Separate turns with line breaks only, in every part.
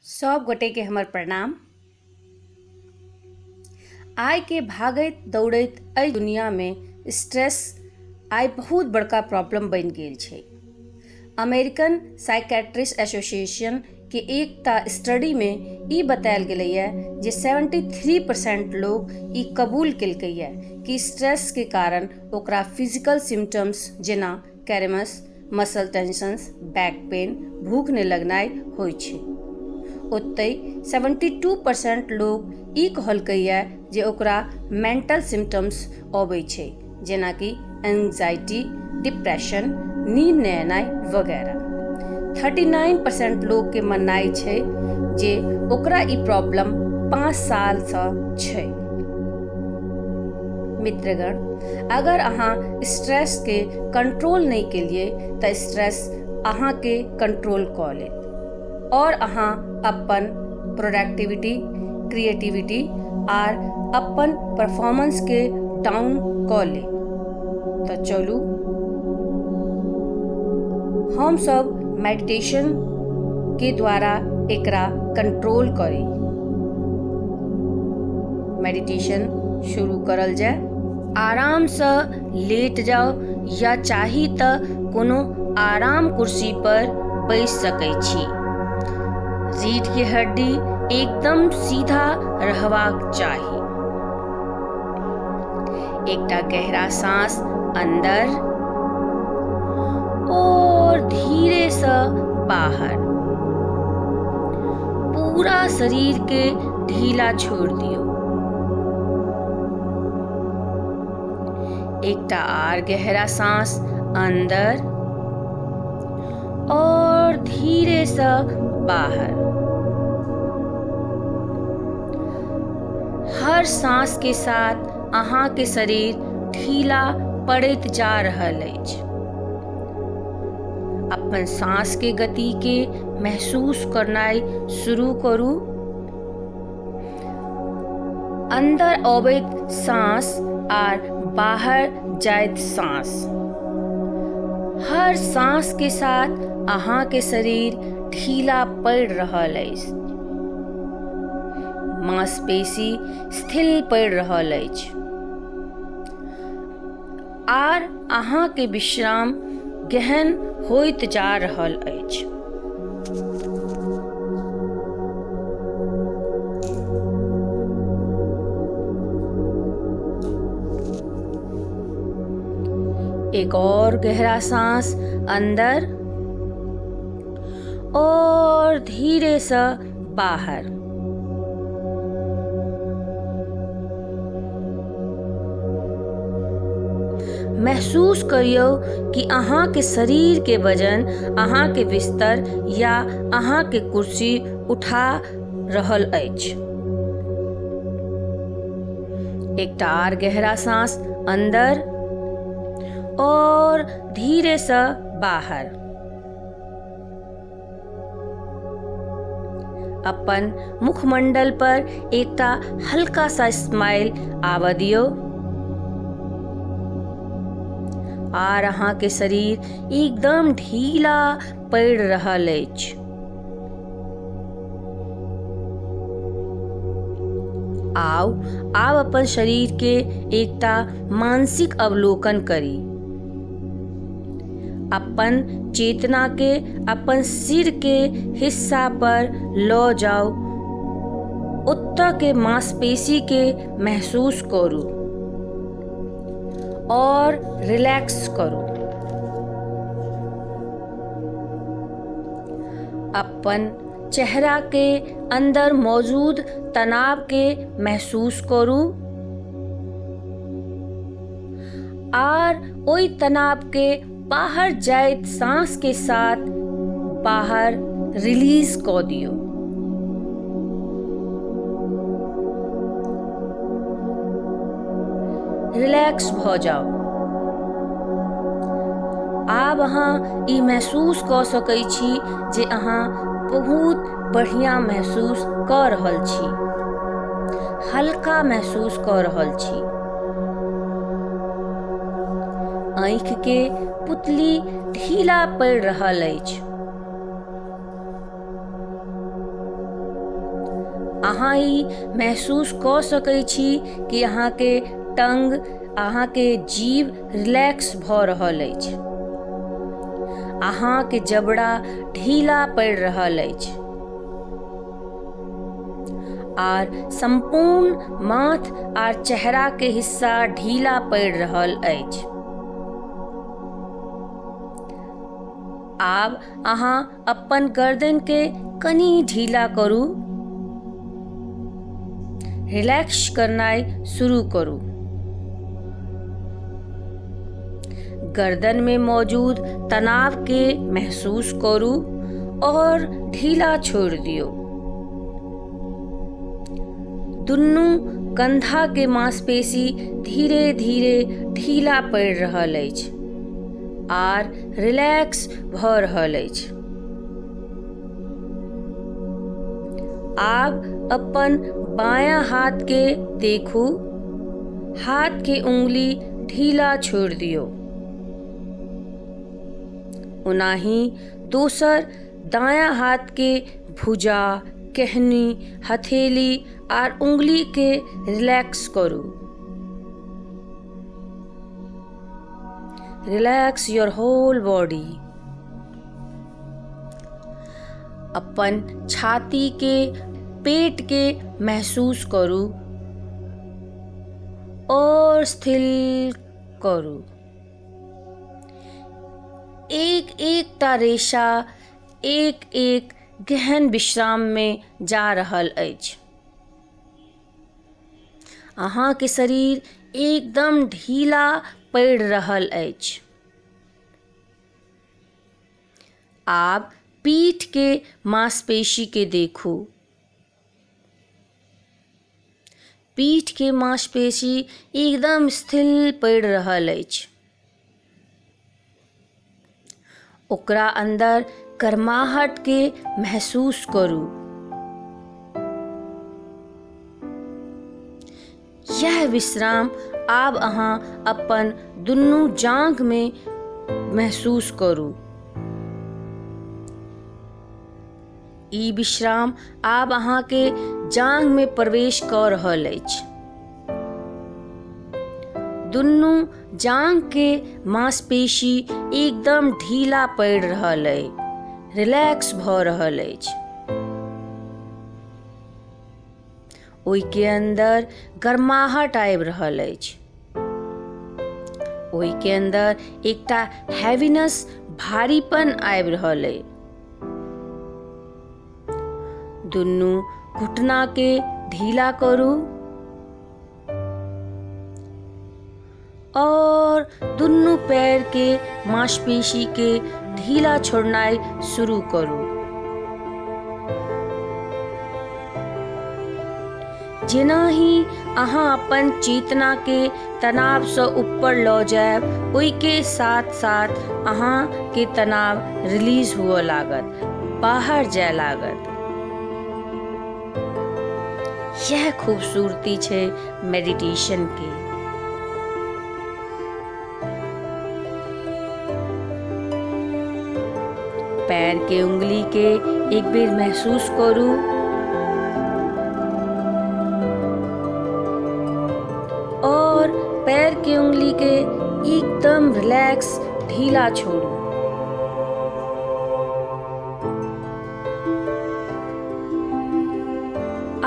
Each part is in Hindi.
सब गोटे के हमर प्रणाम। आइ के भागैत दौड़ैत एहि दुनिया में स्ट्रेस आइ बहुत बड़का प्रॉब्लम बन गेल छै। अमेरिकन साइकेट्रिस्ट एसोसिएशन के एकटा स्टडी में ई बतायल गेलैए जे 73% लोग ई कबूल केलकैए कि स्ट्रेस के कारण ओकरा फिजिकल सिम्टम्स जेना कैरेमस, मसल टेंशंस, बैक पेन, भूख नहि लगनाइ होइ छै। ओतहि 72% लोग ई कहलकैए जे ओकरा मेंटल सिम्टम्स अबै छै जेना कि एंजाइटी, डिप्रेशन, नींद नहि एनाइ वगैरह। 39% लोग के माननाइ छै जे ओकरा ई प्रॉब्लम 5 सालसँ छै। मित्रगण, अगर अहाँ स्ट्रेस के कंट्रोल नहीं केलिए तऽ स्ट्रेस अहाँ के कंट्रोल कऽ लेत और अहाँ अपन प्रोडक्टिविटी, क्रिएटिविटी आर अपन परफॉर्मेंस के डाउन कऽ ले। तऽ चलू हम सब मेडिटेशन के द्वारा एकरा कंट्रोल करी। मेडिटेशन शुरू करल जाए। आराम से लेट जाओ या चाही तऽ कोनो आराम कुर्सी पर बैस सकै छी। रीढ़ के हड्डी एकदम सीधा रहबाक चाही। एकटा गहरा सांस अंदर और धीरे से बाहर। पूरा शरीर के ढीला छोड़ दियो। एकटा आर गहरा सांस अंदर और धीरे से बाहर। हर सांस के साथ अहाँ के शरीर ढीला पड़ैत जा रहल अछि। अपन सांस के गति के महसूस करनाइ शुरू करू। अंदर अबैत सांस आर बाहर जाइत सांस। हर सांस के साथ अहाँ के शरीर ढीला पड़ रहल अछि। मांसपेशी स्थिर पड़ रहल अछि आर अहाँ के विश्राम गहन होइत जा रहल अछि। एक और गहरा सांस अंदर और धीरे से बाहर। महसूस करियो कि अहाँ के शरीर के वजन अहाँ के बिस्तर या अहाँ के कुर्सी उठा रहल अछि। एकटा आर गहरा सांस अंदर और धीरे से बाहर। अपन मुखमंडल पर एकटा हल्का सा स्माइल आवा दियो आर अहाँ के शरीर एकदम ढीला पड़ रहल अछि। आब अपन शरीर के एकटा मानसिक अवलोकन करी। अपन चेतना के अपन सिर के हिस्सा पर लऽ जाओ। ओतऽ के मांसपेशी के महसूस करू और रिलैक्स करो। अपन चेहरा के अंदर मौजूद तनाव के महसूस करू और ओई तनाव के बाहर जाइत सांस के साथ बाहर रिलीज कऽ दियो। रिलैक्स भ जाओ। आब अहाँ ई महसूस कऽ सकै छी जे अहाँ बहुत बढ़िया महसूस कऽ रहल छी। हल्का महसूस कऽ रहल छी। आँखि के पुतली ढीला पड़ रहल अछि। अहाँ ई महसूस कऽ सकै छी कि अहाँके टंग, अहाँके जीभ रिलैक्स भऽ रहल अछि, अहाँके जबड़ा ढीला पड़ि रहल अछि आर संपूर्ण माथ आर चेहरा के हिस्सा ढीला पड़ि रहल अछि। आब अहाँ अपन गर्दन के कनि ढीला करू, रिलैक्स करनाइ शुरू करू। गर्दन में मौजूद तनाव के महसूस करू और ढीला छोड़ दियो। दुनू कंधा के मांसपेशी धीरे धीरे ढीला पड़ि रहल अछि आर रिलैक्स भऽ रहल अछि। आब अपन बायां हाथ के देखू, हाथ के उंगली ढीला छोड़ दियो। ओनाही दोसर दायां हाथ के भुजा, कहनी, हथेली आर उंगली के रिलैक्स करू। Relax your whole body. अपन छाती के, पेट के महसूस करू और स्थिर करू। एक एक टा रेशा एक एक गहन विश्राम में जा रहल अछि। अहाँके शरीर एकदम ढीला पड़ि रहल अछि। आब पीठ के मांसपेशी के देखू। पीठ के मांसपेशी एकदम स्थिर पड़ि रहल अछि। ओकरा अंदर गर्माहट के महसूस करू। यह विश्राम आब अहाँ अपन दुनू जांघ में महसूस करू। ई विश्राम आब अहाँके जांघ में प्रवेश कऽ रहल अछि। दुनू जांघ के मांसपेशी एकदम ढीला पड़ि रहल अछि, रिलैक्स भऽ रहल अछि। ओहि के अंदर गर्माहट आबि रहल अछि। ओहि के अंदर एकटा हैवीनेस, भारीपन आबि रहल अछि। दुनू घुटना के ढीला करू और दुनू पैर के मांसपेशी के ढीला छोड़नाइ शुरू करू। जेना ही अहाँ अपन चेतना के तनाव से ऊपर लऽ जायब, ओहि के साथ साथ अहाँ के तनाव रिलीज हुए लागत, बाहर जाए लागत। यह खूबसूरती छै मेडिटेशन के। पैर के उंगली के एक बेर महसूस करू और पैर के उंगली के एकदम रिलैक्स, ढीला छोड़ू।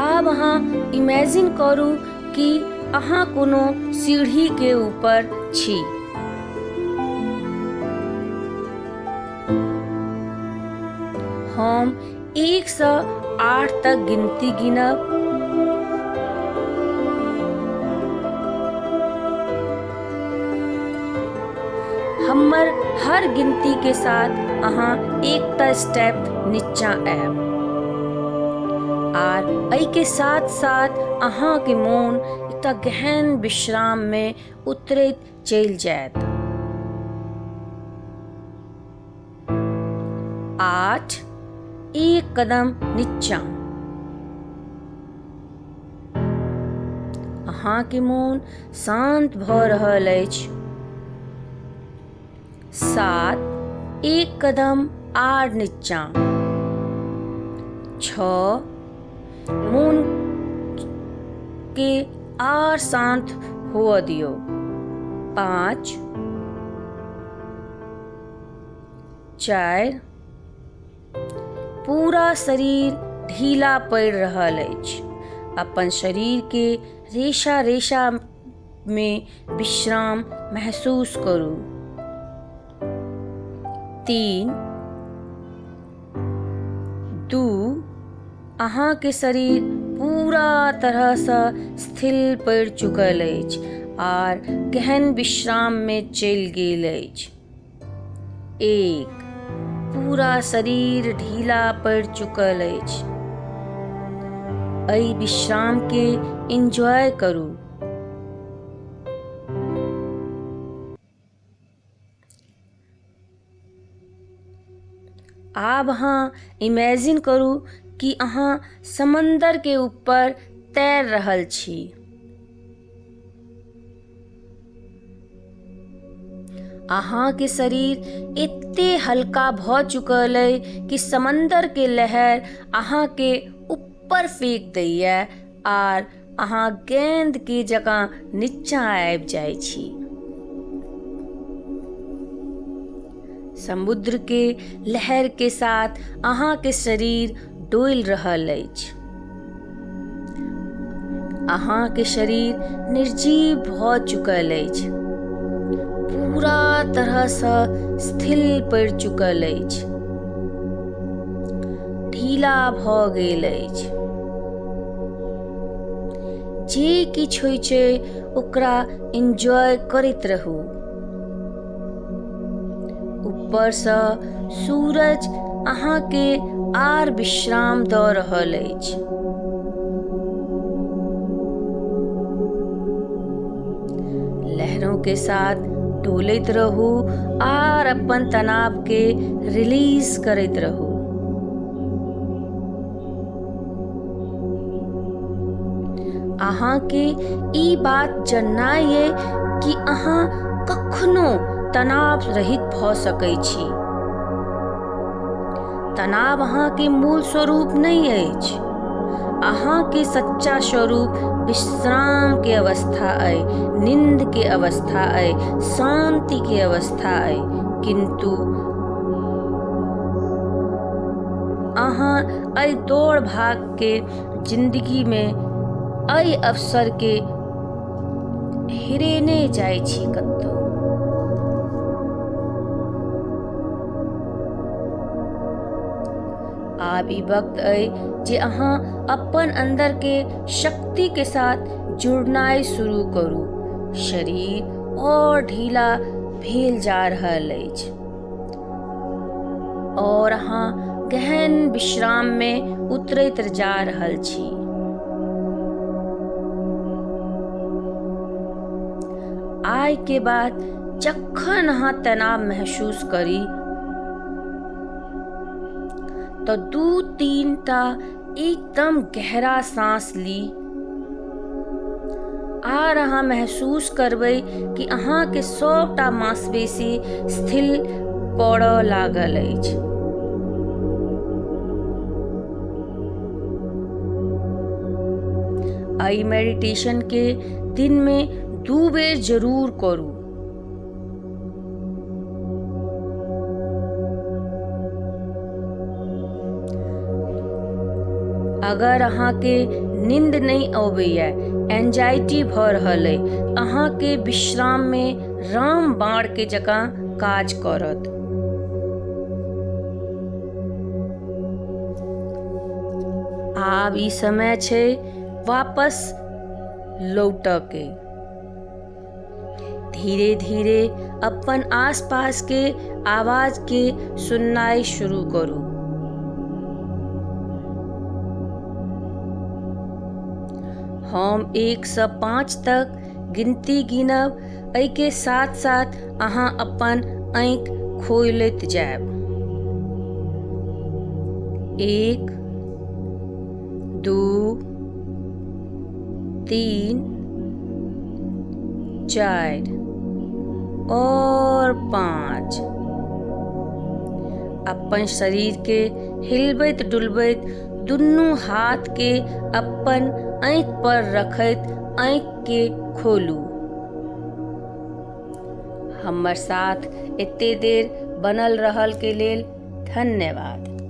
आब अहाँ इमेजिन करू कि अहाँ कोनो सीढ़ी के ऊपर छी। हम 1 से 8 तक गिनती गिनब। हमर हर गिनती के साथ अहाँ एकटा स्टेप नीचा आयब आर एहि के साथ साथ अहाँ के मोन एकटा गहन विश्राम में उतरैत चलि जायत। 8, 1 कदम नीचा। अहाँ के मोन शांत भऽ रहल अछि। 7, 1 कदम आर नीचा। 6, मोन के आर शांत हुआ दियो। 5 4 पूरा शरीर ढीला पड़ रहल अछि। अपन शरीर के रेशा रेशा में विश्राम महसूस करू। 3 2 अहाँ के शरीर पूरा तरह से स्थिर पड़ चुकल अछि आर गहन विश्राम में चलि गेल अछि। 1 पूरा शरीर ढीला पड़ चुकल अछि। एहि विश्राम के एंजॉय करू। आब अहाँ इमेजिन करू कि अहाँ समंदर के ऊपर तैर रहल छी। अहाँ के शरीर एते हल्का भ चुकल है कि समंदर के लहर अहाँ के ऊपर फेंक दैया आर अहाँ गेंद के जगह नीचा आबि जाइ छी। समुद्र के लहर के साथ अहाँ के शरीर डोलि रहल अछि। अहाँ के शरीर निर्जीव भ चुकल अछि, पूरा तरह से स्थिर पड़ चुकल अछि, ढीला भ गेल अछि। जे किछु होइ छै ओकरा एंजॉय करैत रहू। ऊपर से सूरज अहाँ के आर विश्राम द रहल अछि। लहरों के साथ डोलैत रहू आर अपन तनाव के रिलीज करैत रहू। अहाँ के ई बात जाननाइ ये कि अहाँ कखनो तनाव रहित भ सकै छी। तनाव अहाँ के मूल स्वरूप नहीं अछि। अहाँ के सच्चा स्वरूप विश्राम के अवस्था अइ, नींद के अवस्था अइ, शांति के अवस्था अइ। किंतु अहाँ अइ दौड़ भाग के जिंदगी में अइ अवसर के हेरेने जाइ छी कतौ। आब ई वक्त अइ जे अहाँ अपन अंदर के शक्ति के साथ जुड़नाइ शुरू करू। शरीर और ढीला भेल जा रहल अछि और अहाँ गहन विश्राम में उतरैत जा रहल छी। आइ के बाद जखन अहाँ तनाव महसूस करी तो 2-3 टा एकदम गहरा सांस ली आर अहाँ महसूस करबै कि अहाँ के 100टा मांसपेशी स्थिर पड़ऽ लागल अछि। एहि मेडिटेशन के दिन में 2 बेर जरूर करू। अगर अहाँ के नींद नहीं अबैया, एंजाइटी भ रहल है, अहाँ के विश्राम में रामबाण के जगह काज करत। आब ई समय छै वापस लौटऽ के। धीरे धीरे अपन आसपास के आवाज के सुननाइ शुरू करू। हम 1 से 5 तक गिनती गिनब, एहि के साथ साथ अहाँ अपन आँखि खोलैत जायब। 1 2 3 4 और 5। अपन शरीर के हिलबैत डुलबैत दुनू हाथ के अपन आँख पर रखैत आँख के खोलू। हमर साथ एते देर बनल रहल के लेल धन्यवाद।